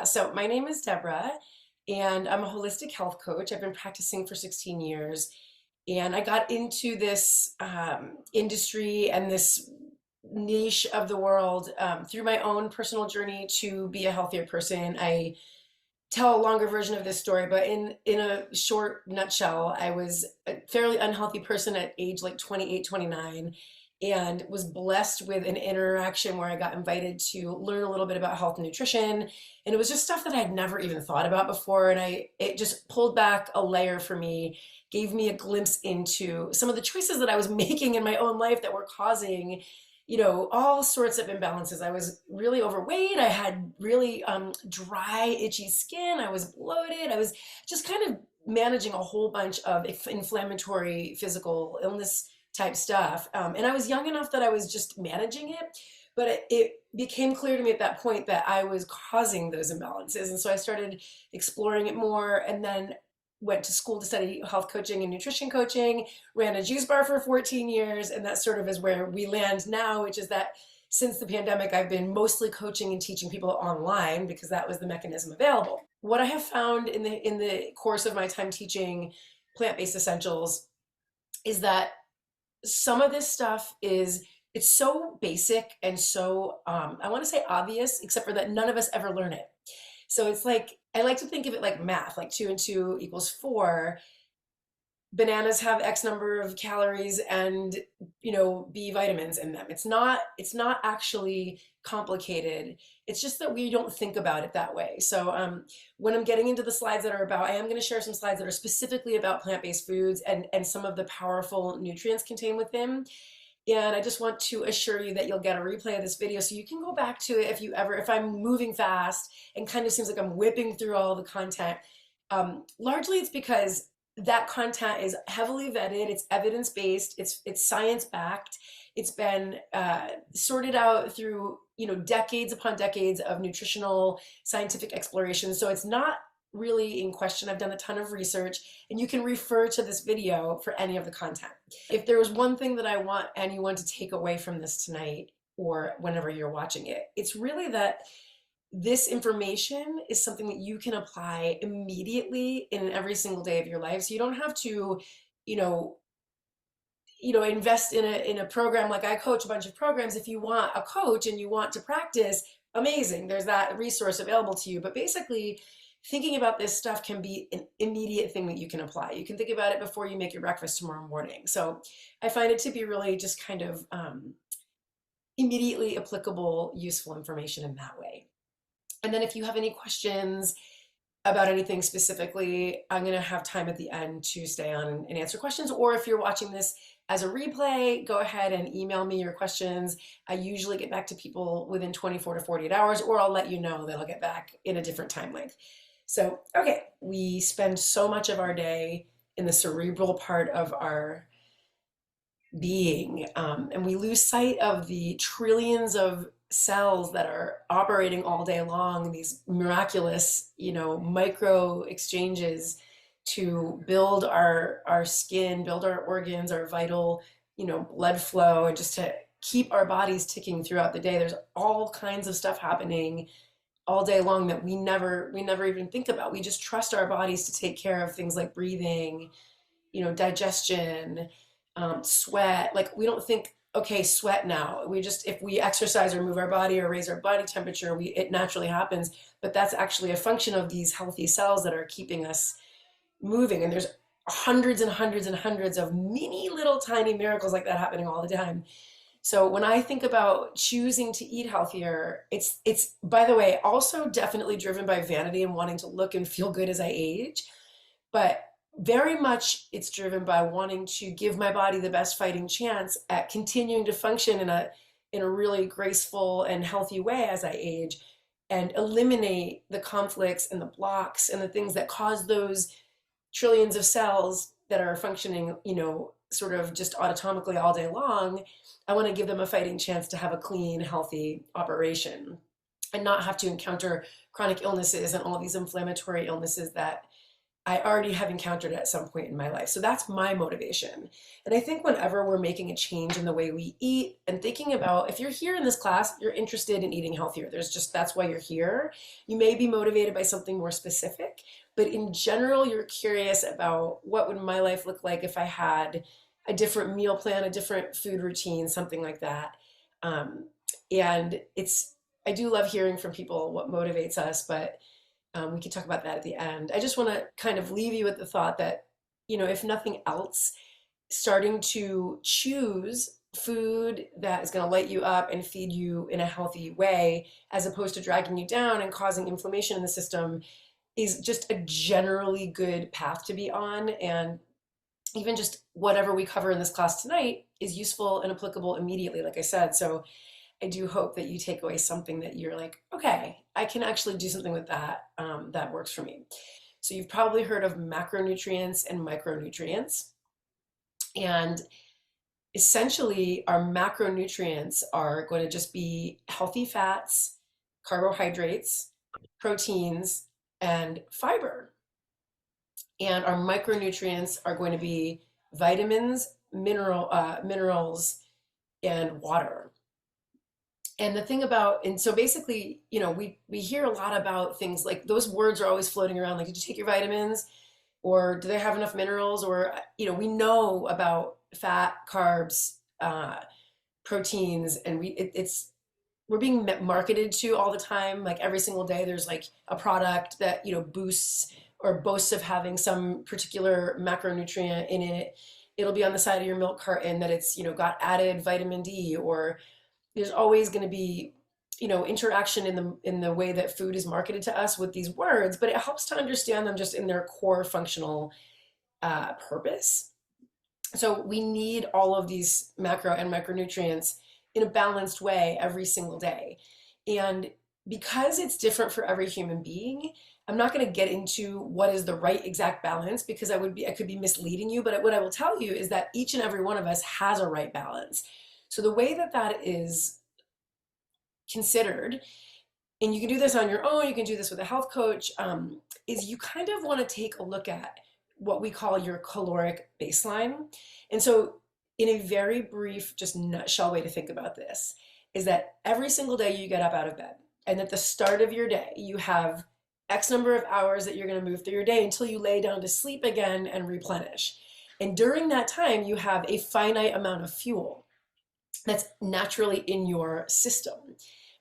So my name is Deborah, and I'm a holistic health coach. I've been practicing for 16 years, and I got into this industry and this niche of the world through my own personal journey to be a healthier person. I tell a longer version of this story, but in a short nutshell, I was a fairly unhealthy person at age like 28, 29, and was blessed with an interaction where I got invited to learn a little bit about health and nutrition. And it was just stuff that I'd never even thought about before. And it just pulled back a layer for me, gave me a glimpse into some of the choices that I was making in my own life that were causing all sorts of imbalances. I was really overweight. I had really dry, itchy skin. I was bloated. I was just kind of managing a whole bunch of inflammatory physical illness type stuff. And I was young enough that I was just managing it. But it became clear to me at that point that I was causing those imbalances. And so I started exploring it more, and then went to school to study health coaching and nutrition coaching, ran a juice bar for 14 years, and that sort of is where we land now, which is that since the pandemic, I've been mostly coaching and teaching people online because that was the mechanism available. What I have found in the course of my time teaching plant-based essentials is that some of this stuff it's so basic and so I want to say obvious, except for that none of us ever learn it. So it's like, I like to think of it like math, like 2 and 2 equals 4. Bananas have X number of calories and, B vitamins in them. It's not actually complicated. It's just that we don't think about it that way. So when I'm getting into the slides that are about, I am going to share some slides that are specifically about plant-based foods and some of the powerful nutrients contained within. And I just want to assure you that you'll get a replay of this video so you can go back to it if I'm moving fast and kind of seems like I'm whipping through all the content. Largely it's because that content is heavily vetted, it's evidence-based, it's science-backed, it's been sorted out through decades upon decades of nutritional scientific exploration. So it's not really in question. I've done a ton of research, and you can refer to this video for any of the content. If there was one thing that I want anyone to take away from this tonight or whenever you're watching it, it's really that this information is something that you can apply immediately in every single day of your life. So you don't have to, invest in a program. Like I coach a bunch of programs. If you want a coach and you want to practice, amazing. There's that resource available to you. But basically, thinking about this stuff can be an immediate thing that you can apply. You can think about it before you make your breakfast tomorrow morning. So I find it to be really just kind of immediately applicable, useful information in that way. And then if you have any questions about anything specifically, I'm going to have time at the end to stay on and answer questions. Or if you're watching this as a replay, go ahead and email me your questions. I usually get back to people within 24 to 48 hours, or I'll let you know that I'll get back in a different time length. So, okay, we spend so much of our day in the cerebral part of our being, and we lose sight of the trillions of cells that are operating all day long, these miraculous, micro exchanges to build our skin, build our organs, our vital, blood flow, and just to keep our bodies ticking throughout the day. There's all kinds of stuff happening all day long that we never even think about. We just trust our bodies to take care of things like breathing, digestion, sweat. Like we don't think, okay, sweat now. If we exercise or move our body or raise our body temperature, it naturally happens. But that's actually a function of these healthy cells that are keeping us moving. And there's hundreds and hundreds and hundreds of mini little tiny miracles like that happening all the time. So when I think about choosing to eat healthier, it's by the way, also definitely driven by vanity and wanting to look and feel good as I age. But very much it's driven by wanting to give my body the best fighting chance at continuing to function in a really graceful and healthy way as I age, and eliminate the conflicts and the blocks and the things that cause those trillions of cells that are functioning, sort of just automatically all day long. I want to give them a fighting chance to have a clean, healthy operation and not have to encounter chronic illnesses and all these inflammatory illnesses that I already have encountered it at some point in my life. So that's my motivation. And I think whenever we're making a change in the way we eat and thinking about, if you're here in this class, you're interested in eating healthier. There's just, that's why you're here. You may be motivated by something more specific, but in general, you're curious about what would my life look like if I had a different meal plan, a different food routine, something like that. Um, and I do love hearing from people what motivates us, but we can talk about that at the end. I just want to kind of leave you with the thought that, if nothing else, starting to choose food that is going to light you up and feed you in a healthy way, as opposed to dragging you down and causing inflammation in the system, is just a generally good path to be on. And even just whatever we cover in this class tonight is useful and applicable immediately, like I said. So I do hope that you take away something that you're like, okay, I can actually do something with that that works for me. So you've probably heard of macronutrients and micronutrients. And essentially, our macronutrients are going to just be healthy fats, carbohydrates, proteins, and fiber. And our micronutrients are going to be vitamins, minerals, and water. And the thing about, and so basically, we hear a lot about things like those words are always floating around. Like, did you take your vitamins? Or do they have enough minerals? Or, we know about fat, carbs, proteins, and we're being marketed to all the time. Like every single day, there's like a product that, boosts or boasts of having some particular macronutrient in it. It'll be on the side of your milk carton that it's, got added vitamin D, or there's always going to be interaction in the way that food is marketed to us with these words, but it helps to understand them just in their core functional purpose. So we need all of these macro and micronutrients in a balanced way every single day. And because it's different for every human being, I'm not going to get into what is the right exact balance, because I could be misleading you, but what I will tell you is that each and every one of us has a right balance. So the way that that is considered, and you can do this on your own, you can do this with a health coach, is you kind of want to take a look at what we call your caloric baseline. And so in a very brief, just nutshell way to think about this is that every single day you get up out of bed, and at the start of your day, you have X number of hours that you're going to move through your day until you lay down to sleep again and replenish. And during that time, you have a finite amount of fuel that's naturally in your system,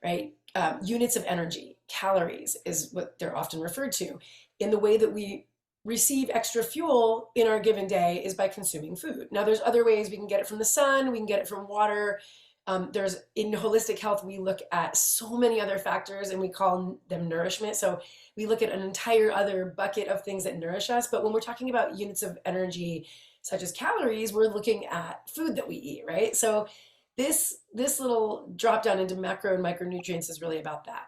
right? Units of energy, calories is what they're often referred to. In the way that we receive extra fuel in our given day is by consuming food. Now, there's other ways. We can get it from the sun, we can get it from water. In holistic health, we look at so many other factors and we call them nourishment. So we look at an entire other bucket of things that nourish us. But when we're talking about units of energy, such as calories, we're looking at food that we eat, right? So this little drop down into macro and micronutrients is really about that.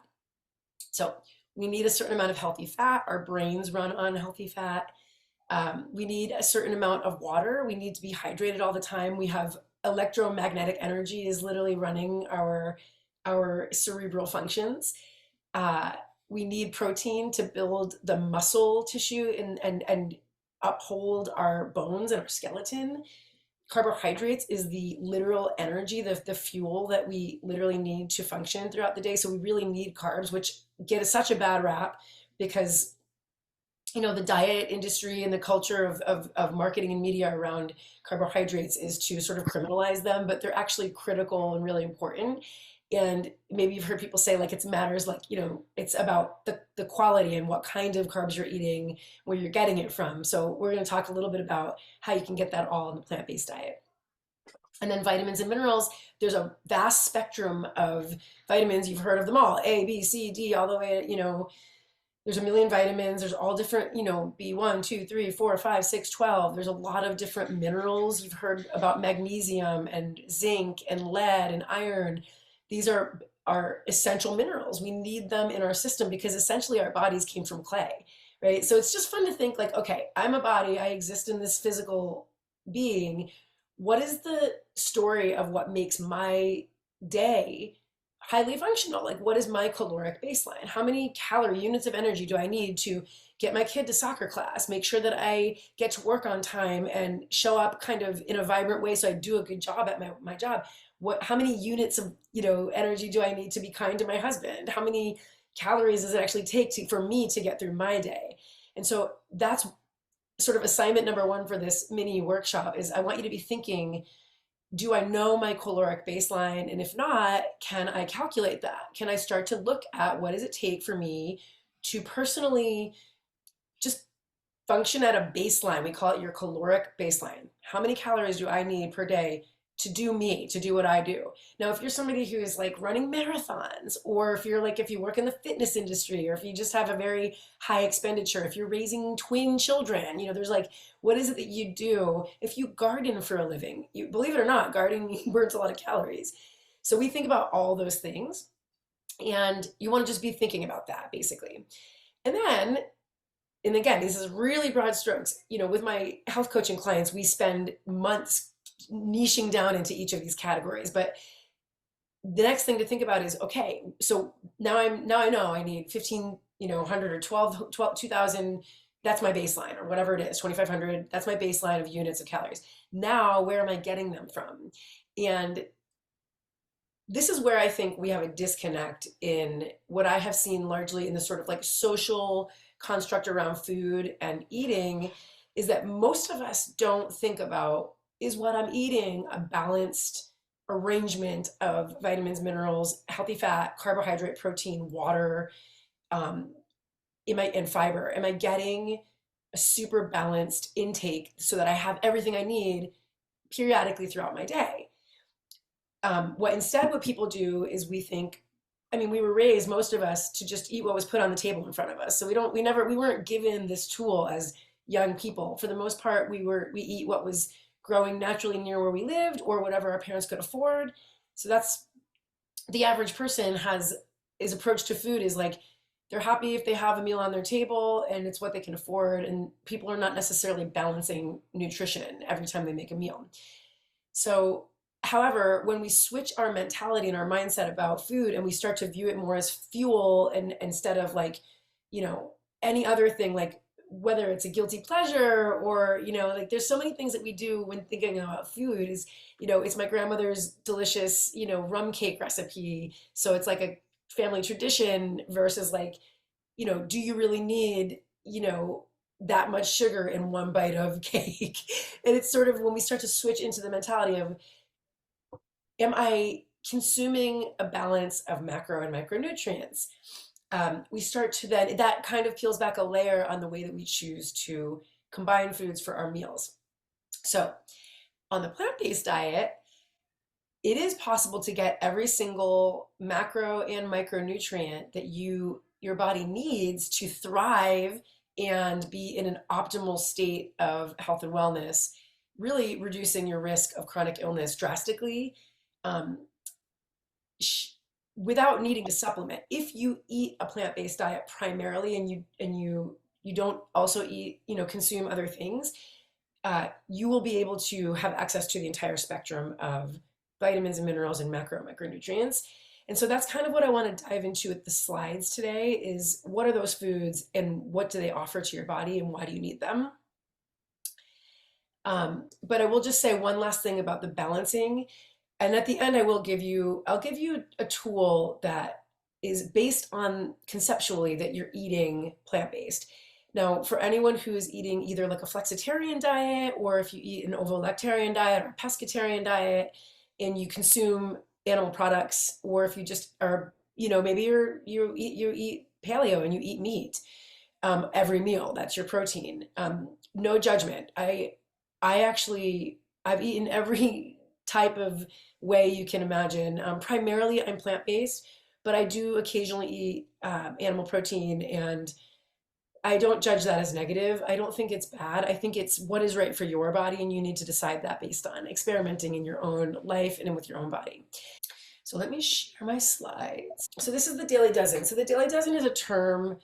So we need a certain amount of healthy fat. Our brains run on healthy fat. We need a certain amount of water. We need to be hydrated all the time. We have electromagnetic energy is literally running our cerebral functions. We need protein to build the muscle tissue and uphold our bones and our skeleton. Carbohydrates is the literal energy, the fuel that we literally need to function throughout the day. So we really need carbs, which get such a bad rap because the diet industry and the culture of marketing and media around carbohydrates is to sort of criminalize them, but they're actually critical and really important. And maybe you've heard people say like it matters, like, it's about the quality and what kind of carbs you're eating, where you're getting it from. So we're going to talk a little bit about how you can get that all in the plant-based diet. And then vitamins and minerals, there's a vast spectrum of vitamins. You've heard of them all, A, B, C, D, all the way, there's a million vitamins. There's all different, B1, 2, 3, 4, 5, 6, 12. There's a lot of different minerals. You've heard about magnesium and zinc and lead and iron. These are essential minerals. We need them in our system because essentially our bodies came from clay, right? So it's just fun to think like, okay, I'm a body. I exist in this physical being. What is the story of what makes my day highly functional. Like, what is my caloric baseline? How many calorie units of energy do I need to get my kid to soccer class, make sure that I get to work on time and show up kind of in a vibrant way so I do a good job at my job? How many units of, energy do I need to be kind to my husband? How many calories does it actually take for me to get through my day? And so that's sort of assignment number one for this mini workshop is I want you to be thinking, do I know my caloric baseline? And if not, can I calculate that? Can I start to look at what does it take for me to personally just function at a baseline? We call it your caloric baseline. How many calories do I need per day to do me, to do what I do? Now, if you're somebody who is like running marathons, or if you work in the fitness industry, or if you just have a very high expenditure, if you're raising twin children, there's like, what is it that you do? If you garden for a living, believe it or not, gardening burns a lot of calories. So we think about all those things, and you want to just be thinking about that basically. And again, this is really broad strokes. With my health coaching clients, we spend months niching down into each of these categories. But the next thing to think about is, okay, so now I know I need 1,500 or 2,000. That's my baseline, or whatever it is, 2,500. That's my baseline of units of calories. Now, where am I getting them from? And this is where I think we have a disconnect in what I have seen largely in the sort of like social construct around food and eating, is that most of us don't think about, is what I'm eating a balanced arrangement of vitamins, minerals, healthy fat, carbohydrate, protein, water, and fiber? Am I getting a super balanced intake so that I have everything I need periodically throughout my day? What people do is we think, we were raised, most of us, to just eat what was put on the table in front of us. So we weren't given this tool as young people. For the most part, we eat what was growing naturally near where we lived, or whatever our parents could afford. So that's the average person his approach to food is like, they're happy if they have a meal on their table and it's what they can afford. And people are not necessarily balancing nutrition every time they make a meal. So, however, when we switch our mentality and our mindset about food, and we start to view it more as fuel, and instead of like, any other thing, like whether it's a guilty pleasure, or, like there's so many things that we do when thinking about food is, it's my grandmother's delicious, rum cake recipe. So it's like a family tradition versus like, do you really need, that much sugar in one bite of cake? And it's sort of when we start to switch into the mentality of, am I consuming a balance of macro and micronutrients? We start to then, that kind of peels back a layer on the way that we choose to combine foods for our meals. So on the plant-based diet, it is possible to get every single macro and micronutrient that your body needs to thrive and be in an optimal state of health and wellness, really reducing your risk of chronic illness drastically, without needing to supplement. If you eat a plant-based diet primarily, and you don't also eat, consume other things, you will be able to have access to the entire spectrum of vitamins and minerals and macro and micronutrients. And so that's kind of what I want to dive into with the slides today, is what are those foods and what do they offer to your body and why do you need them? But I will just say one last thing about the balancing. And at the end, I'll give you a tool that is based on conceptually that you're eating plant-based. Now, for anyone who's eating either like a flexitarian diet, or if you eat an ovo-lactarian diet or a pescatarian diet, and you consume animal products, or if you just are, maybe you eat paleo and you eat meat every meal, that's your protein. No judgment. I've eaten every type of way you can imagine. Primarily, I'm plant-based, but I do occasionally eat animal protein, and I don't judge that as negative. I don't think it's bad. I think it's what is right for your body, and you need to decide that based on experimenting in your own life and with your own body. So let me share my slides. So this is the Daily Dozen. So the Daily Dozen is a term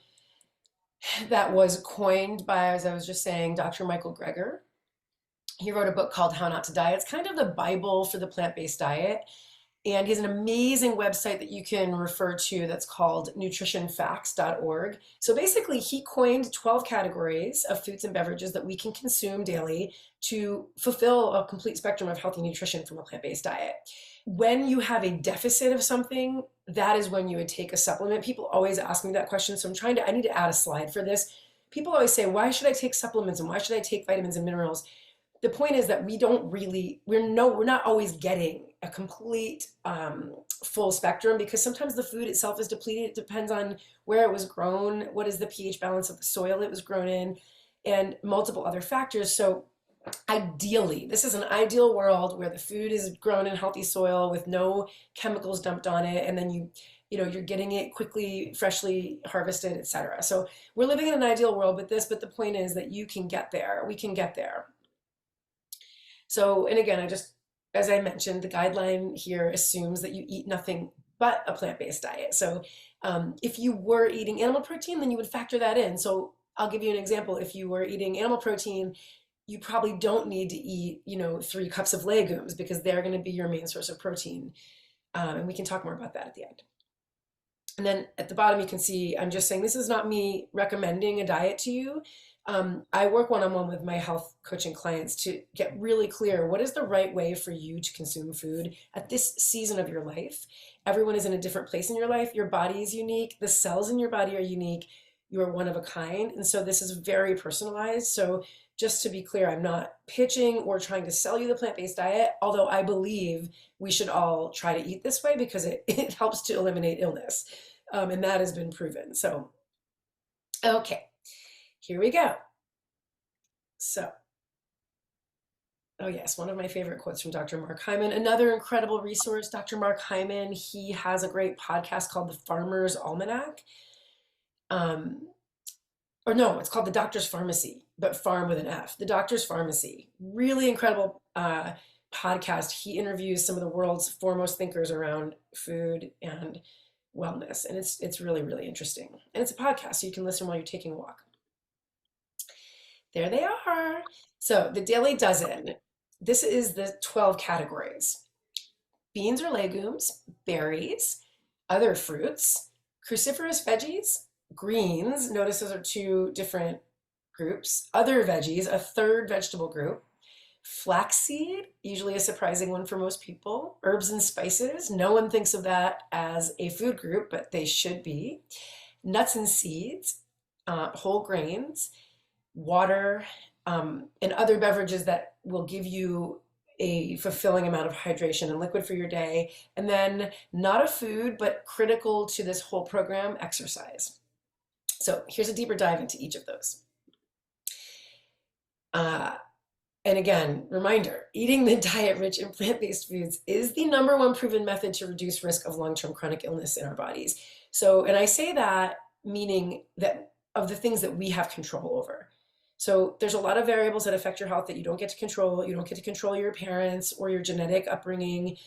that was coined by, as I was just saying, Dr. Michael Greger. He wrote a book called How Not to Diet. It's kind of the Bible for the plant-based diet. And he has an amazing website that you can refer to that's called nutritionfacts.org. So basically, he coined 12 categories of foods and beverages that we can consume daily to fulfill a complete spectrum of healthy nutrition from a plant-based diet. When you have a deficit of something, that is when you would take a supplement. People always ask me that question, so I need to add a slide for this. People always say, why should I take supplements and why should I take vitamins and minerals? The point is that we're not always getting a complete full spectrum, because sometimes the food itself is depleted. It depends on where it was grown, what is the pH balance of the soil it was grown in, and multiple other factors. So ideally, this is an ideal world where the food is grown in healthy soil with no chemicals dumped on it, and then you're getting it quickly, freshly harvested, etc. So we're living in an ideal world with this, but the point is that you can get there. We can get there. So, and again, as I mentioned, the guideline here assumes that you eat nothing but a plant-based diet. So, if you were eating animal protein, then you would factor that in. So, I'll give you an example. If you were eating animal protein, you probably don't need to eat, 3 cups of legumes, because they're going to be your main source of protein. And we can talk more about that at the end. And then at the bottom, you can see I'm just saying this is not me recommending a diet to you. I work one-on-one with my health coaching clients to get really clear what is the right way for you to consume food at this season of your life. Everyone is in a different place in your life. Your body is unique. The cells in your body are unique. You are one of a kind. And so this is very personalized. So just to be clear, I'm not pitching or trying to sell you the plant-based diet, although I believe we should all try to eat this way because it helps to eliminate illness. And that has been proven. So, okay. Here we go. So, oh yes, one of my favorite quotes from Dr. Mark Hyman, another incredible resource. Dr. Mark Hyman, he has a great podcast called The Farmer's Almanac. Or no, it's called The Doctor's Pharmacy, but farm with an F. The Doctor's Pharmacy. Really incredible podcast. He interviews some of the world's foremost thinkers around food and wellness. And it's really, really interesting. And it's a podcast, so you can listen while you're taking a walk. There they are. So the Daily Dozen, this is the 12 categories. Beans or legumes, berries, other fruits, cruciferous veggies, greens, notice those are 2 different groups, other veggies, a 3rd vegetable group, flaxseed, usually a surprising one for most people, herbs and spices, no one thinks of that as a food group, but they should be, nuts and seeds, whole grains, water, and other beverages that will give you a fulfilling amount of hydration and liquid for your day. And then not a food, but critical to this whole program, exercise. So here's a deeper dive into each of those. And again, reminder, eating the diet rich in plant-based foods is the #1 proven method to reduce risk of long-term chronic illness in our bodies. So, and I say that meaning that of the things that we have control over. So there's a lot of variables that affect your health that you don't get to control. You don't get to control your parents or your genetic upbringing,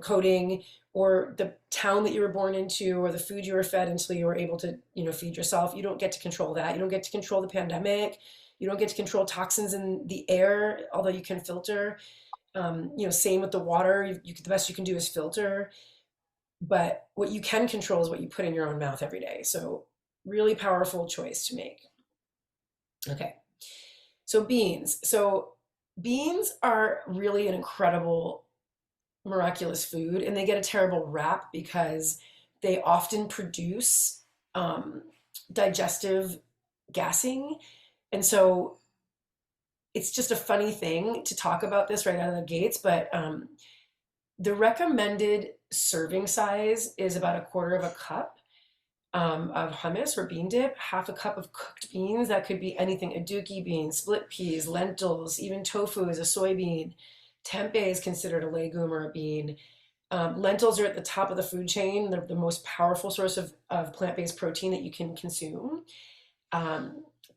coding, or the town that you were born into, or the food you were fed until you were able to, feed yourself. You don't get to control that. You don't get to control the pandemic. You don't get to control toxins in the air, although you can filter. Same with the water. The best you can do is filter. But what you can control is what you put in your own mouth every day. So really powerful choice to make. Okay, so beans. So beans are really an incredible, miraculous food, and they get a terrible rap because they often produce digestive gassing. And so it's just a funny thing to talk about this right out of the gates, but the recommended serving size is about 1/4 cup of hummus or bean dip, 1/2 cup of cooked beans. That could be anything, aduki beans, split peas, lentils, even tofu is a soybean. Tempeh is considered a legume or a bean. Lentils are at the top of the food chain. They're the most powerful source of plant-based protein that you can consume.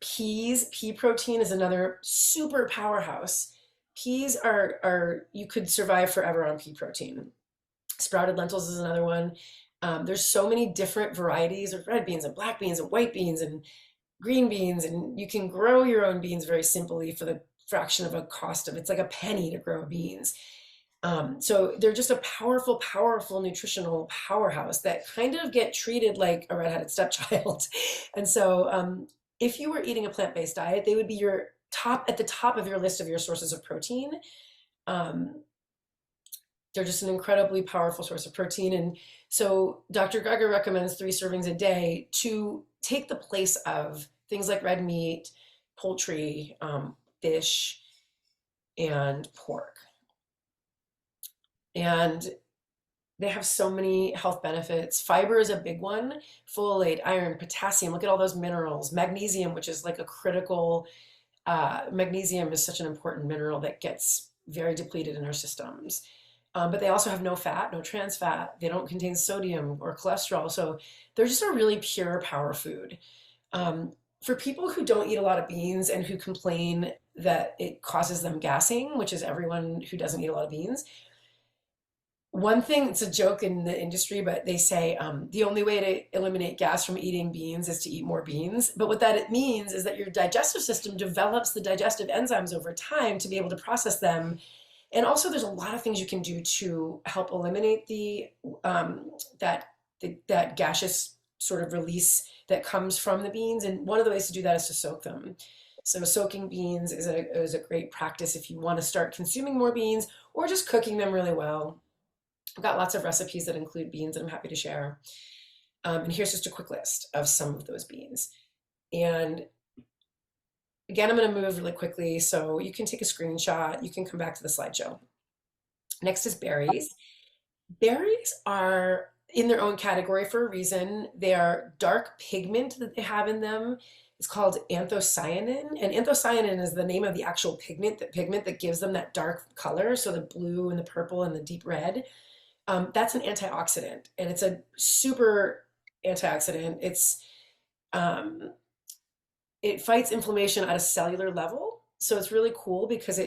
Pea protein is another super powerhouse. Peas you could survive forever on pea protein. Sprouted lentils is another one. There's so many different varieties of red beans and black beans and white beans and green beans, and you can grow your own beans very simply for the fraction of a cost of it's like a penny to grow beans. So they're just a powerful, powerful nutritional powerhouse that kind of get treated like a redheaded stepchild. And so if you were eating a plant-based diet, they would be your top at the top of your list of your sources of protein. Um, they're just an incredibly powerful source of protein. And so Dr. Greger recommends 3 servings a day to take the place of things like red meat, poultry, fish, and pork. And they have so many health benefits. Fiber is a big one. Folate, iron, potassium. Look at all those minerals. Magnesium, which is like a critical, magnesium is such an important mineral that gets very depleted in our systems. But they also have no fat, no trans fat. They don't contain sodium or cholesterol. So they're just a really pure power food. For people who don't eat a lot of beans and who complain that it causes them gassing, which is everyone who doesn't eat a lot of beans, one thing, it's a joke in the industry, but they say the only way to eliminate gas from eating beans is to eat more beans. But what that it means is that your digestive system develops the digestive enzymes over time to be able to process them. And also, there's a lot of things you can do to help eliminate that that gaseous sort of release that comes from the beans. And one of the ways to do that is to soak them. So soaking beans is a great practice if you want to start consuming more beans or just cooking them really well. I've got lots of recipes that include beans that I'm happy to share. And here's just a quick list of some of those beans. And again, I'm going to move really quickly so you can take a screenshot. You can come back to the slideshow. Next is berries. Berries are in their own category for a reason. They are dark pigment that they have in them. It's called anthocyanin, and anthocyanin is the name of the actual pigment that gives them that dark color, so the blue and the purple and the deep red. That's an antioxidant, and it's a super antioxidant. It fights inflammation at a cellular level, so it's really cool because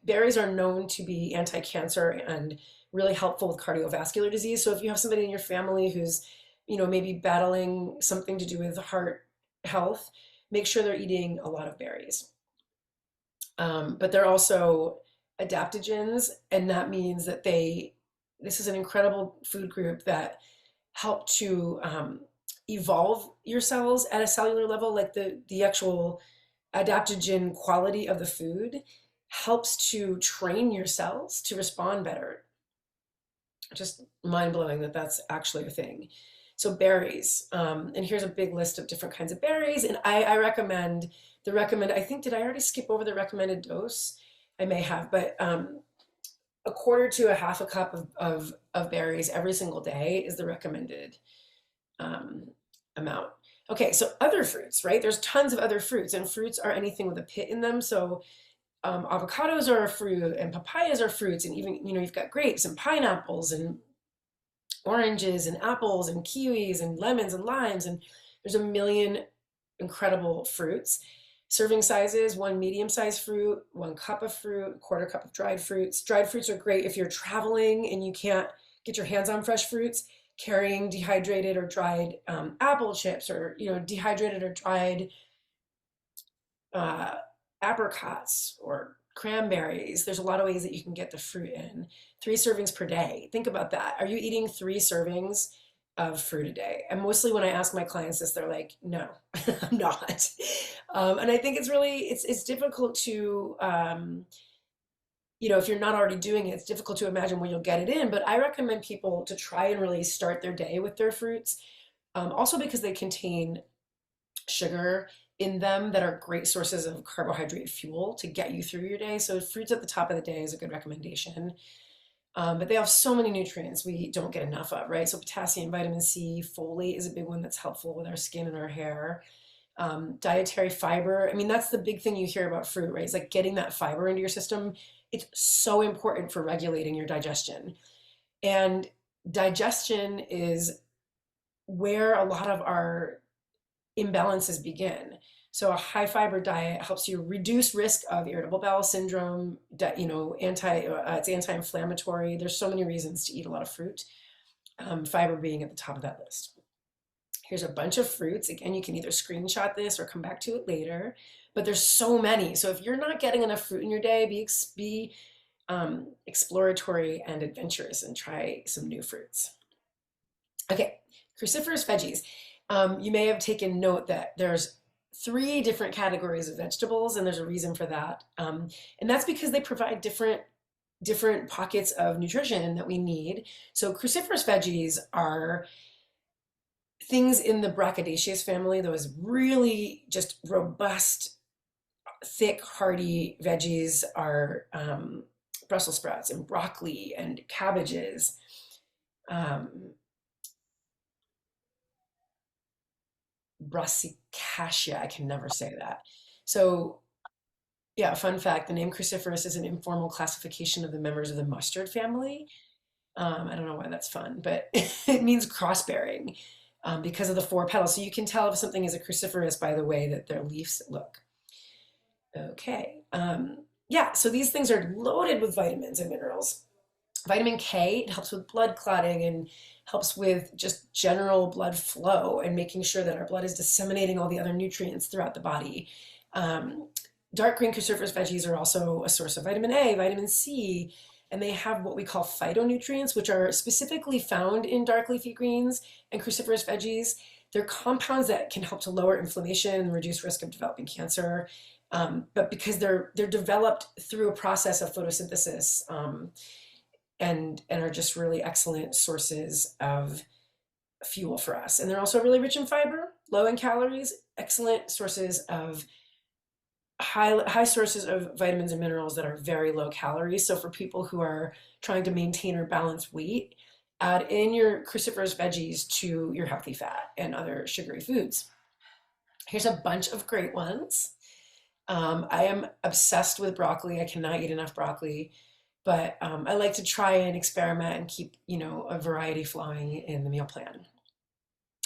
berries are known to be anti-cancer and really helpful with cardiovascular disease. So if you have somebody in your family who's, maybe battling something to do with heart health, make sure they're eating a lot of berries. But they're also adaptogens, and that means that this is an incredible food group that help to evolve your cells at a cellular level. Like the actual adaptogen quality of the food helps to train your cells to respond better. Just mind-blowing that that's actually a thing. So berries, and here's a big list of different kinds of berries, and I recommend I think, did I already skip over the recommended dose? I may have, but a quarter to a half a cup of berries every single day is the recommended amount. Okay, so other fruits, right? There's tons of other fruits, and fruits are anything with a pit in them. So avocados are a fruit, and papayas are fruits, and even, you've got grapes and pineapples and oranges and apples and kiwis and lemons and limes, and there's a million incredible fruits. Serving sizes: 1 medium-sized fruit, 1 cup of fruit, quarter cup of dried fruits. Dried fruits are great if you're traveling and you can't get your hands on fresh fruits. Carrying dehydrated or dried apple chips, or dehydrated or dried apricots or cranberries. There's a lot of ways that you can get the fruit in. 3 servings per day. Think about that. Are you eating 3 servings of fruit a day? And mostly when I ask my clients this, they're like, no, I'm not. And I think it's difficult to, if you're not already doing it, it's difficult to imagine where you'll get it in. But I recommend people to try and really start their day with their fruits. Also because they contain sugar in them that are great sources of carbohydrate fuel to get you through your day. So fruits at the top of the day is a good recommendation. But they have so many nutrients we don't get enough of, right? So potassium, vitamin C, folate is a big one that's helpful with our skin and our hair. Dietary fiber. I mean, that's the big thing you hear about fruit, right? It's like getting that fiber into your system. It's so important for regulating your digestion. And digestion is where a lot of our imbalances begin. So a high fiber diet helps you reduce risk of irritable bowel syndrome. It's anti-inflammatory. There's so many reasons to eat a lot of fruit. Fiber being at the top of that list. Here's a bunch of fruits. Again, you can either screenshot this or come back to it later. But there's so many. So if you're not getting enough fruit in your day, be exploratory and adventurous and try some new fruits. Okay, cruciferous veggies. You may have taken note that there's three different categories of vegetables, and there's a reason for that. And that's because they provide different pockets of nutrition that we need. So cruciferous veggies are things in the brachydaceous family, those really just robust, thick, hearty veggies are Brussels sprouts and broccoli and cabbages. Um, Brassicacia, I can never say that. So yeah, fun fact, the name cruciferous is an informal classification of the members of the mustard family. I don't know why that's fun, but it means cross-bearing because of the four petals. So you can tell if something is a cruciferous by the way that their leaves look. Okay. Yeah, so these things are loaded with vitamins and minerals. Vitamin K, it helps with blood clotting and helps with just general blood flow and making sure that our blood is disseminating all the other nutrients throughout the body. Um, Dark green cruciferous veggies are also a source of vitamin A, vitamin C, and they have what we call phytonutrients, which are specifically found in dark leafy greens and cruciferous veggies. They're compounds that can help to lower inflammation and reduce risk of developing cancer. But because they're developed through a process of photosynthesis, and are just really excellent sources of fuel for us. And they're also really rich in fiber, low in calories, excellent sources of high sources of vitamins and minerals that are very low calories. So for people who are trying to maintain or balance weight, add in your cruciferous veggies to your healthy fat and other sugary foods. Here's a bunch of great ones. I am obsessed with broccoli. I cannot eat enough broccoli, but I like to try and experiment and keep, a variety flowing in the meal plan.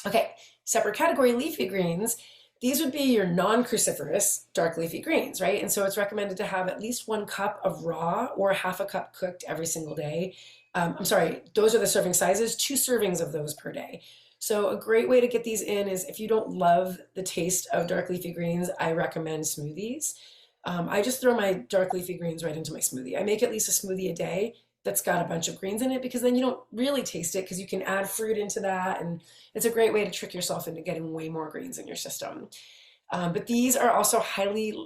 Okay, separate category, leafy greens. These would be your non-cruciferous dark leafy greens, right? And so it's recommended to have at least 1 cup of raw or half a cup cooked every single day. I'm sorry, those are the serving sizes, 2 servings of those per day. So a great way to get these in is if you don't love the taste of dark leafy greens, I recommend smoothies. I just throw my dark leafy greens right into my smoothie. I make at least a smoothie a day that's got a bunch of greens in it because then you don't really taste it because you can add fruit into that. And it's a great way to trick yourself into getting way more greens in your system. But these are also highly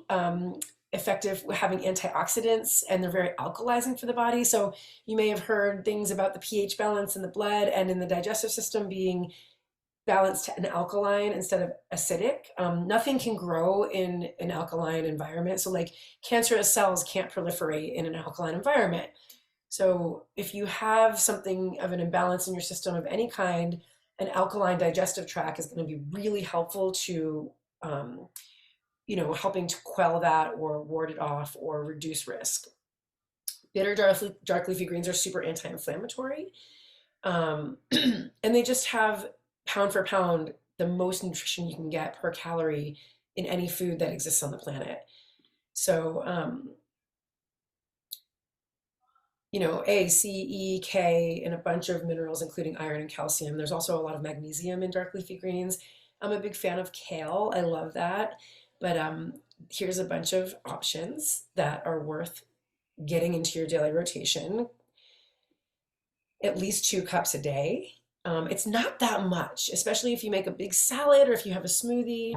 effective with having antioxidants and they're very alkalizing for the body. So you may have heard things about the pH balance in the blood and in the digestive system being balanced and alkaline instead of acidic. Nothing can grow in an alkaline environment. So like cancerous cells can't proliferate in an alkaline environment. So if you have something of an imbalance in your system of any kind, an alkaline digestive tract is going to be really helpful to, helping to quell that or ward it off or reduce risk. Bitter dark leafy greens are super anti-inflammatory. And they just have pound for pound the most nutrition you can get per calorie in any food that exists on the planet. So, A, C, E, K, and a bunch of minerals, including iron and calcium. There's also a lot of magnesium in dark leafy greens. I'm a big fan of kale. I love that. But here's a bunch of options that are worth getting into your daily rotation. At least 2 cups a day. It's not that much, especially if you make a big salad or if you have a smoothie.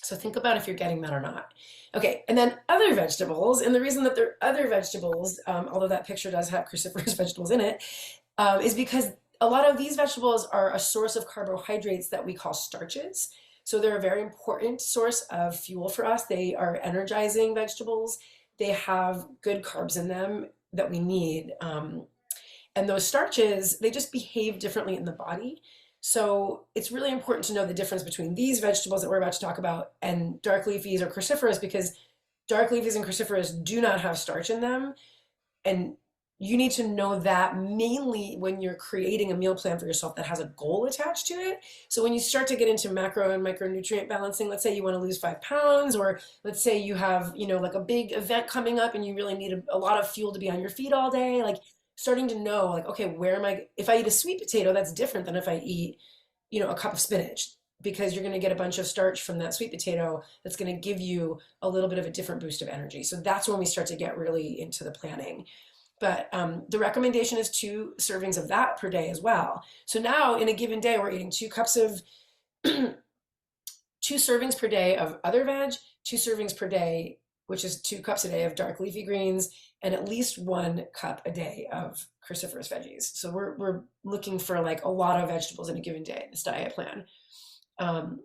So think about if you're getting that or not. Okay, and then other vegetables, and the reason that they're other vegetables, although that picture does have cruciferous vegetables in it, is because a lot of these vegetables are a source of carbohydrates that we call starches. So they're a very important source of fuel for us. They are energizing vegetables. They have good carbs in them that we need. And those starches, they just behave differently in the body. So it's really important to know the difference between these vegetables that we're about to talk about and dark leafies or cruciferous because dark leafies and cruciferous do not have starch in them. And you need to know that mainly when you're creating a meal plan for yourself that has a goal attached to it. So when you start to get into macro and micronutrient balancing, let's say you want to lose 5 pounds, or let's say you have, like a big event coming up and you really need a lot of fuel to be on your feet all day, like starting to know, like, okay, where am I? If I eat a sweet potato, that's different than if I eat, a cup of spinach. because you're going to get a bunch of starch from that sweet potato that's going to give you a little bit of a different boost of energy. So that's when we start to get really into the planning. But the recommendation is 2 servings of that per day as well. So now in a given day, we're eating 2 cups of 2 servings per day of other veg, 2 servings per day, which is 2 cups a day of dark leafy greens, and at least 1 cup a day of cruciferous veggies. So we're looking for like a lot of vegetables in a given day in this diet plan. Um,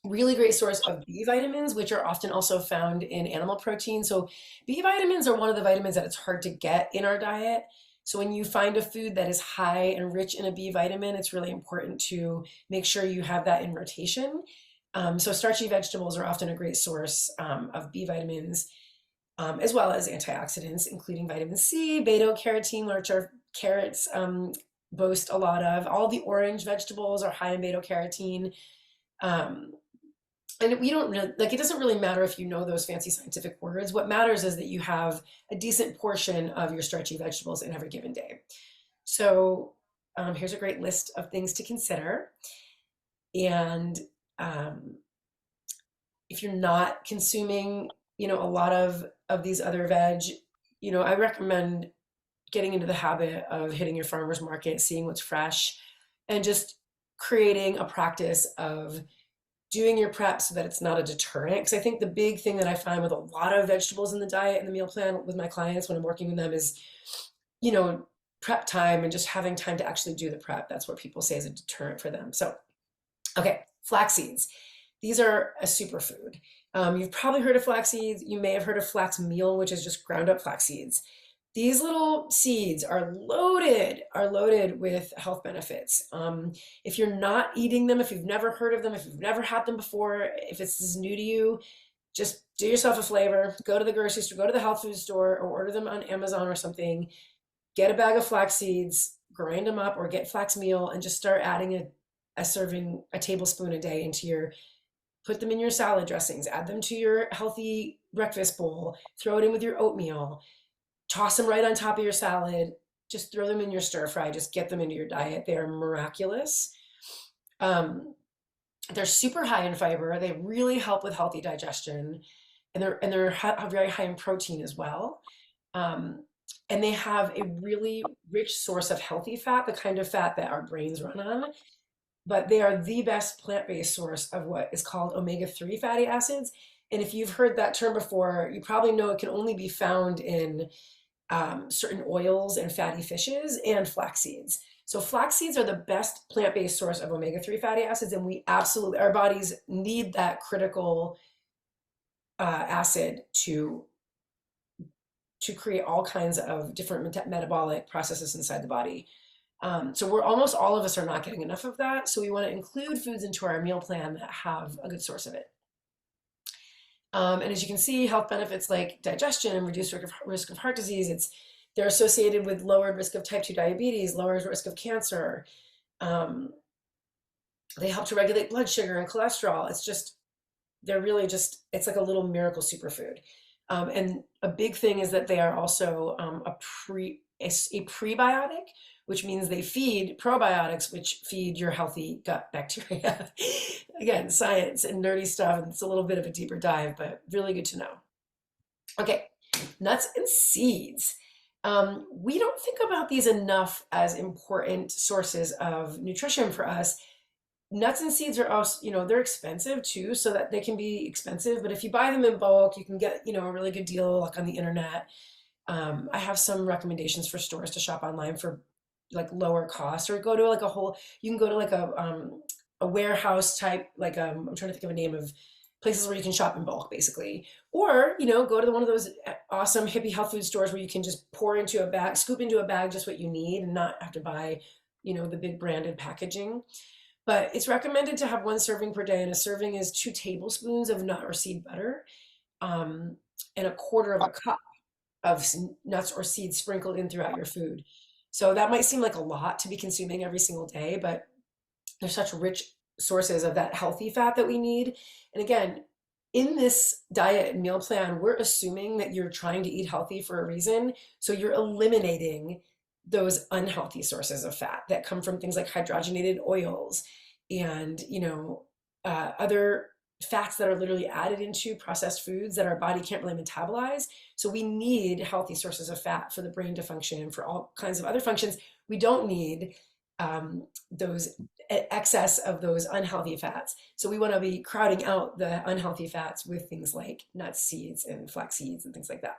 Really great source of B vitamins, which are often also found in animal protein. So B vitamins are one of the vitamins that it's hard to get in our diet. So when you find a food that is high and rich in a B vitamin, it's really important to make sure you have that in rotation. So starchy vegetables are often a great source of B vitamins, as well as antioxidants, including vitamin C, beta-carotene, which our carrots boast a lot of. All the orange vegetables are high in beta-carotene. Um, and we don't really, like, it doesn't really matter if you know those fancy scientific words. What matters is that you have a decent portion of your starchy vegetables in every given day. So here's a great list of things to consider. And um, if you're not consuming, a lot of these other veg, I recommend getting into the habit of hitting your farmer's market, seeing what's fresh, and just creating a practice of doing your prep so that it's not a deterrent. Because I think the big thing that I find with a lot of vegetables in the diet and the meal plan with my clients when I'm working with them is, prep time and just having time to actually do the prep. That's what people say is a deterrent for them. So, okay, flax seeds. These are a superfood. You've probably heard of flax seeds. You may have heard of flax meal, which is just ground up flax seeds. These little seeds are loaded with health benefits. If you're not eating them, if you've never heard of them, if you've never had them before, if this is new to you, just do yourself a flavor. Go to the grocery store, go to the health food store, or order them on Amazon or something. Get a bag of flax seeds, grind them up, or get flax meal, and just start adding a tablespoon a day put them in your salad dressings, add them to your healthy breakfast bowl, throw it in with your oatmeal. Toss them right on top of your salad. Just throw them in your stir fry. Just get them into your diet. They are miraculous. They're super high in fiber. They really help with healthy digestion, and they're very high in protein as well. Um, and they have a really rich source of healthy fat, the kind of fat that our brains run on. But they are the best plant-based source of what is called omega-3 fatty acids. And if you've heard that term before, you probably know it can only be found in certain oils and fatty fishes and flax seeds. So flax seeds are the best plant-based source of omega-3 fatty acids, and our bodies need that critical acid to create all kinds of different metabolic processes inside the body. So almost all of us are not getting enough of that. So we want to include foods into our meal plan that have a good source of it. And as you can see, health benefits like digestion and reduced risk of heart disease, they're associated with lowered risk of type 2 diabetes, lowered risk of cancer. They help to regulate blood sugar and cholesterol. It's like a little miracle superfood. And a big thing is that they are also a prebiotic, which means they feed probiotics, which feed your healthy gut bacteria. Again, science and nerdy stuff. It's a little bit of a deeper dive, but really good to know. Okay, nuts and seeds. We don't think about these enough as important sources of nutrition for us. Nuts and seeds are also, they're expensive too, so that they can be expensive. But if you buy them in bulk, you can get, a really good deal like on the internet. I have some recommendations for stores to shop online for like lower cost, or go to like you can go to like a warehouse type, like I'm trying to think of a name of places where you can shop in bulk basically, or go to one of those awesome hippie health food stores where you can just scoop into a bag just what you need and not have to buy the big branded packaging. But it's recommended to have 1 serving per day, and a serving is 2 tablespoons of nut or seed butter, and a quarter of a cup of nuts or seeds sprinkled in throughout your food. So that might seem like a lot to be consuming every single day, but they're such rich sources of that healthy fat that we need. And again, in this diet and meal plan, we're assuming that you're trying to eat healthy for a reason. So you're eliminating those unhealthy sources of fat that come from things like hydrogenated oils and other fats that are literally added into processed foods that our body can't really metabolize. So we need healthy sources of fat for the brain to function and for all kinds of other functions. We don't need those excess of those unhealthy fats. So we want to be crowding out the unhealthy fats with things like nuts, seeds, and flax seeds and things like that.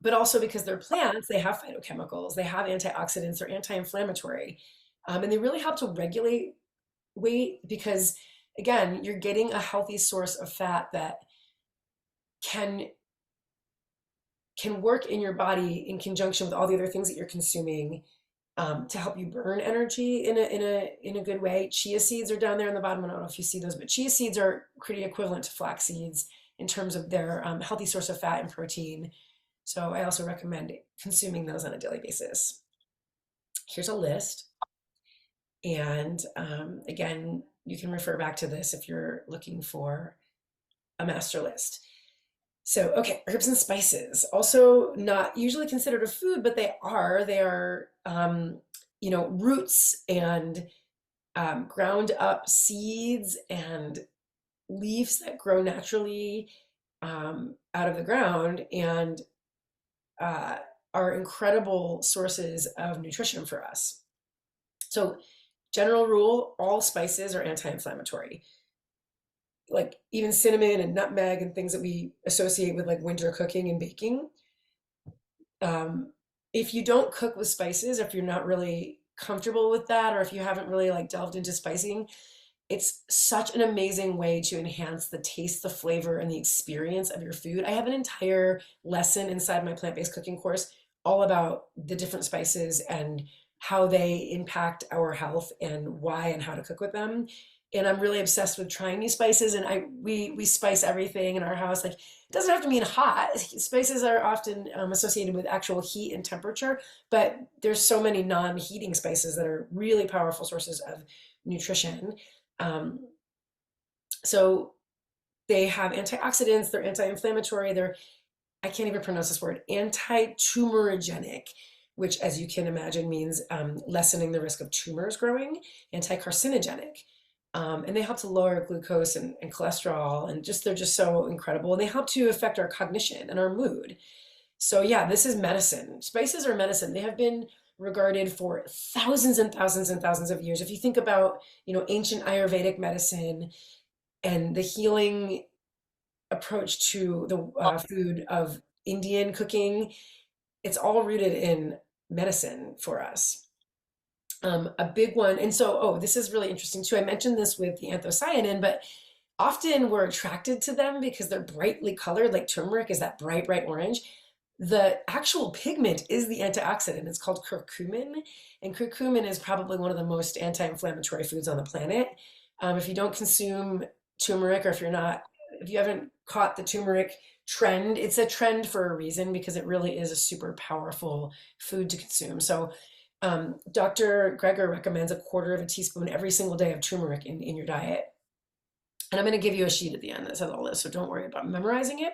But also because they're plants, they have phytochemicals, they have antioxidants, they're anti-inflammatory, and they really help to regulate weight because, again, you're getting a healthy source of fat that can can work in your body in conjunction with all the other things that you're consuming to help you burn energy in a good way. Chia seeds are down there in the bottom. I don't know if you see those, but chia seeds are pretty equivalent to flax seeds in terms of their healthy source of fat and protein. So I also recommend consuming those on a daily basis. Here's a list. And again, you can refer back to this if you're looking for a master list. So, okay, herbs and spices, also not usually considered a food, but they are. They are, roots and ground up seeds and leaves that grow naturally out of the ground and uh, are incredible sources of nutrition for us. So, general rule, all spices are anti-inflammatory. Like even cinnamon and nutmeg and things that we associate with like winter cooking and baking. Um, if you don't cook with spices, if you're not really comfortable with that, or if you haven't really like delved into spicing, it's such an amazing way to enhance the taste, the flavor, and the experience of your food. I have an entire lesson inside my plant-based cooking course all about the different spices and how they impact our health and why and how to cook with them. And I'm really obsessed with trying new spices, and we spice everything in our house. Like it doesn't have to mean hot. Spices are often associated with actual heat and temperature, but there's so many non-heating spices that are really powerful sources of nutrition. Um, so they have antioxidants, they're anti-inflammatory, they're, I can't even pronounce this word, anti-tumorigenic, which as you can imagine means lessening the risk of tumors growing, anti-carcinogenic. And they help to lower glucose and cholesterol, and just they're just so incredible. And they help to affect our cognition and our mood. So yeah, this is medicine. Spices are medicine. They have been regarded for thousands and thousands and thousands of years. If you think about, ancient Ayurvedic medicine and the healing approach to the food of Indian cooking, it's all rooted in medicine for us. A big one, and so, oh, this is really interesting too. I mentioned this with the anthocyanin, but often we're attracted to them because they're brightly colored, like turmeric is that bright, bright orange. The actual pigment is the antioxidant. It's called curcumin, and curcumin is probably one of the most anti-inflammatory foods on the planet. If you don't consume turmeric, or if you haven't caught the turmeric trend, it's a trend for a reason because it really is a super powerful food to consume. So, Dr. Greger recommends a quarter of a teaspoon every single day of turmeric in your diet. And I'm going to give you a sheet at the end that says all this, so don't worry about memorizing it.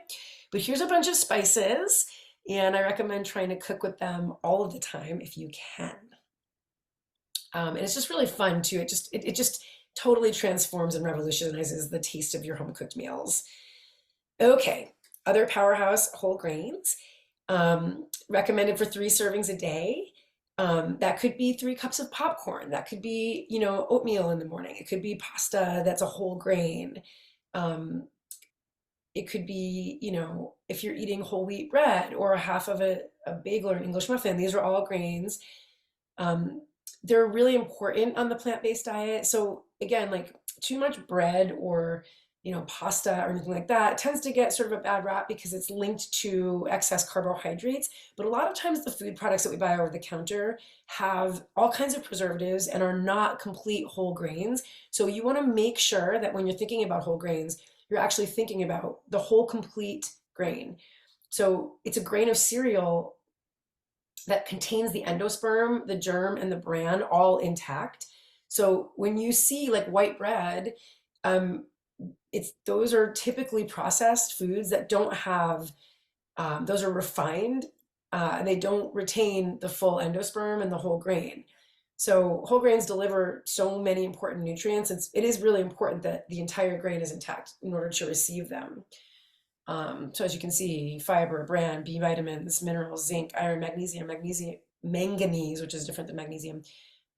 But here's a bunch of spices, and I recommend trying to cook with them all of the time if you can. And it's just really fun too. It just totally transforms and revolutionizes the taste of your home cooked meals. Okay, other powerhouse whole grains, recommended for 3 servings a day. That could be 3 cups of popcorn. That could be, oatmeal in the morning. It could be pasta that's a whole grain. Um, it could be, if you're eating whole wheat bread or a half of a bagel or an English muffin, these are all grains. Um, they're really important on the plant-based diet. So again, like too much bread or pasta or anything like that tends to get sort of a bad rap because it's linked to excess carbohydrates. But a lot of times the food products that we buy over the counter have all kinds of preservatives and are not complete whole grains. So you want to make sure that when you're thinking about whole grains, you're actually thinking about the whole complete grain. So it's a grain of cereal that contains the endosperm, the germ, and the bran all intact. So when you see like white bread, um, those are typically processed foods that don't have those are refined and they don't retain the full endosperm and the whole grain. So whole grains deliver so many important nutrients. It is really important that the entire grain is intact in order to receive them. So as you can see, fiber, bran, B vitamins, minerals, zinc, iron, magnesium, manganese, which is different than magnesium,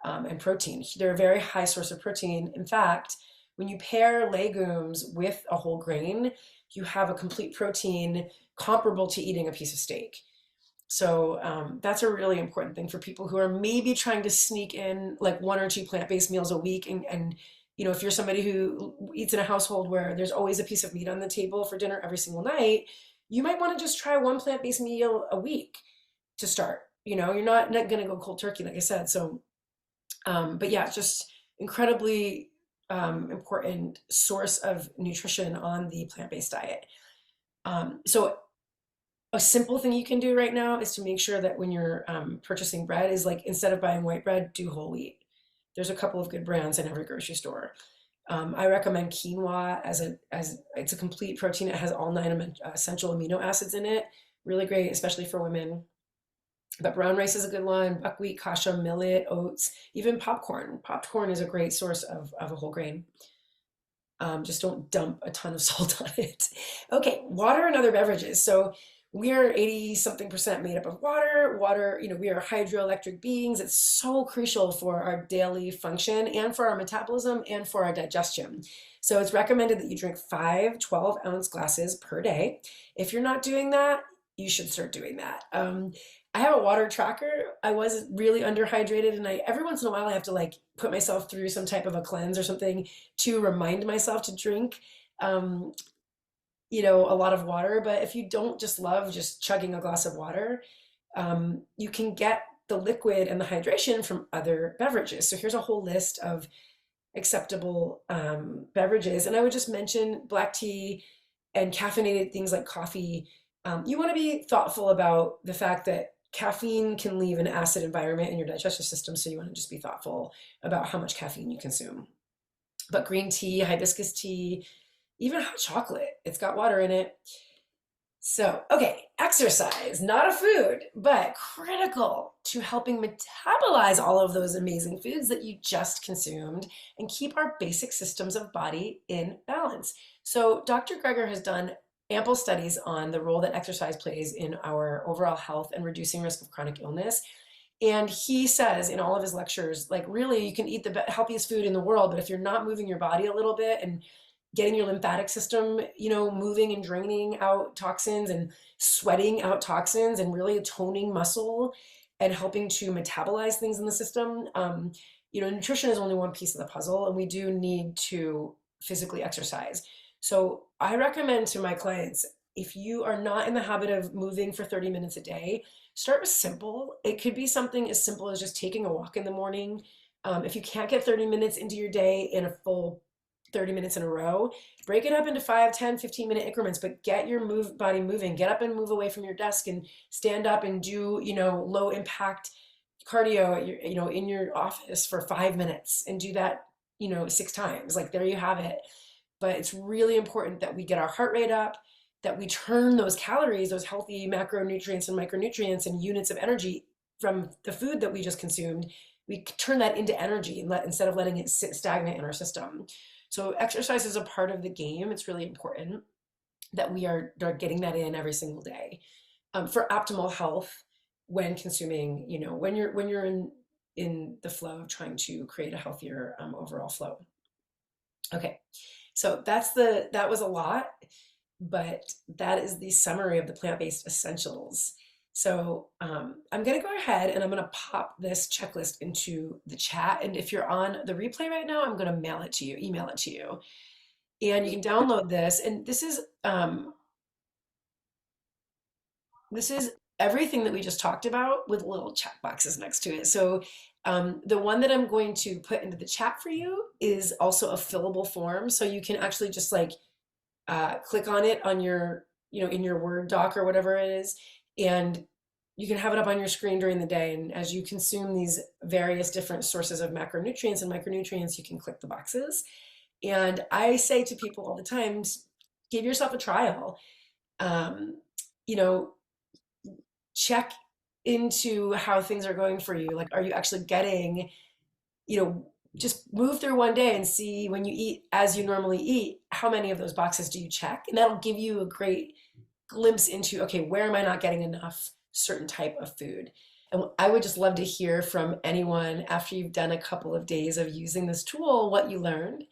and protein. They're a very high source of protein. In fact, when you pair legumes with a whole grain, you have a complete protein comparable to eating a piece of steak. So that's a really important thing for people who are maybe trying to sneak in like one or two plant-based meals a week. And if you're somebody who eats in a household where there's always a piece of meat on the table for dinner every single night, you might want to just try one plant-based meal a week to start. You're not going to go cold turkey, like I said. So, but yeah, just incredibly important source of nutrition on the plant-based diet. So a simple thing you can do right now is to make sure that when you're purchasing bread is like instead of buying white bread, do whole wheat. There's a couple of good brands in every grocery store. I recommend quinoa as it's a complete protein. It has all nine essential amino acids in it. Really great, especially for women. But brown rice is a good one. Buckwheat, kasha, millet, oats, even popcorn. Popcorn is a great source of a whole grain. Just don't dump a ton of salt on it. Okay, water and other beverages. So we are 80 something percent made up of water. Water, we are hydroelectric beings. It's so crucial for our daily function and for our metabolism and for our digestion. So it's recommended that you drink 5 12-ounce glasses per day. If you're not doing that, you should start doing that. I have a water tracker. I was really underhydrated, and every once in a while I have to like put myself through some type of a cleanse or something to remind myself to drink um, a lot of water. But if you don't just love just chugging a glass of water, you can get the liquid and the hydration from other beverages. So here's a whole list of acceptable beverages. And I would just mention black tea and caffeinated things like coffee. You want to be thoughtful about the fact that caffeine can leave an acid environment in your digestive system. So you want to just be thoughtful about how much caffeine you consume. But green tea, hibiscus tea, even hot chocolate, it's got water in it. So, okay, exercise, not a food, but critical to helping metabolize all of those amazing foods that you just consumed and keep our basic systems of body in balance. So, Dr. Greger has done ample studies on the role that exercise plays in our overall health and reducing risk of chronic illness. And he says in all of his lectures, like, really, you can eat the healthiest food in the world, but if you're not moving your body a little bit and getting your lymphatic system, moving and draining out toxins and sweating out toxins and really toning muscle and helping to metabolize things in the system. Nutrition is only one piece of the puzzle, and we do need to physically exercise. So I recommend to my clients, if you are not in the habit of moving for 30 minutes a day, start with simple. It could be something as simple as just taking a walk in the morning. If you can't get 30 minutes into your day in a full 30 minutes in a row, break it up into 5 10 15-minute increments, but get your body moving. Get up and move away from your desk and stand up and do low impact cardio at in your office for 5 minutes and do that 6 times. Like, there you have it. But it's really important that we get our heart rate up, that we turn those calories, those healthy macronutrients and micronutrients and units of energy from the food that we just consumed, we turn that into energy and instead of letting it sit stagnant in our system. So exercise is a part of the game. It's really important that we are getting that in every single day for optimal health when consuming. When you're in the flow of trying to create a healthier overall flow. Okay, so that was a lot, but that is the summary of the plant-based essentials. So I'm going to go ahead and I'm going to pop this checklist into the chat. And if you're on the replay right now, I'm going to email it to you. And you can download this. And this is everything that we just talked about with little check boxes next to it. So the one that I'm going to put into the chat for you is also a fillable form. So you can actually just like click on it on your, in your Word doc or whatever it is, and you can have it up on your screen during the day. And as you consume these various different sources of macronutrients and micronutrients, you can click the boxes. And I say to people all the time, give yourself a trial. You know, check into how things are going for you. Like, are you actually getting just move through one day and see when you eat as you normally eat, how many of those boxes do you check? And that'll give you a great glimpse into, okay, where am I not getting enough certain type of food? And I would just love to hear from anyone after you've done a couple of days of using this tool, what you learned.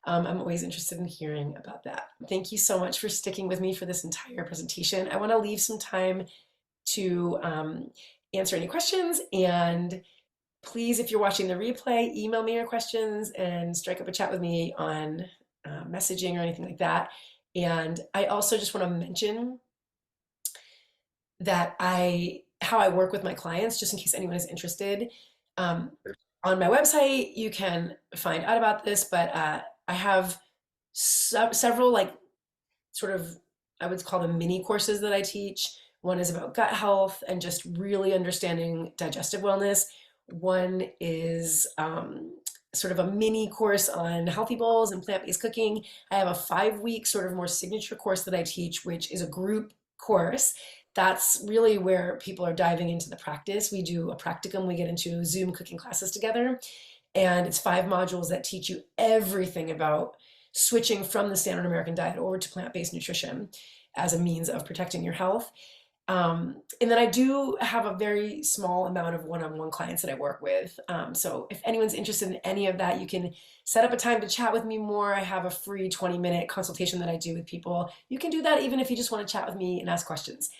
I'm always interested in hearing about that. Thank you so much for sticking with me for this entire presentation. I want to leave some time to answer any questions. And please, if you're watching the replay, email me your questions and strike up a chat with me on messaging or anything like that. And I also just want to mention that how I work with my clients, just in case anyone is interested. Um, on my website, you can find out about this, but I have several sort of, I would call them mini courses that I teach. One is about gut health and just really understanding digestive wellness. One is sort of a mini course on healthy bowls and plant-based cooking. I have a 5-week sort of more signature course that I teach, which is a group course. That's really where people are diving into the practice. We do a practicum, we get into Zoom cooking classes together, and it's 5 modules that teach you everything about switching from the standard American diet over to plant-based nutrition as a means of protecting your health. And then I do have a very small amount of one-on-one clients that I work with. So if anyone's interested in any of that, you can set up a time to chat with me more. I have a free 20-minute consultation that I do with people. You can do that even if you just want to chat with me and ask questions.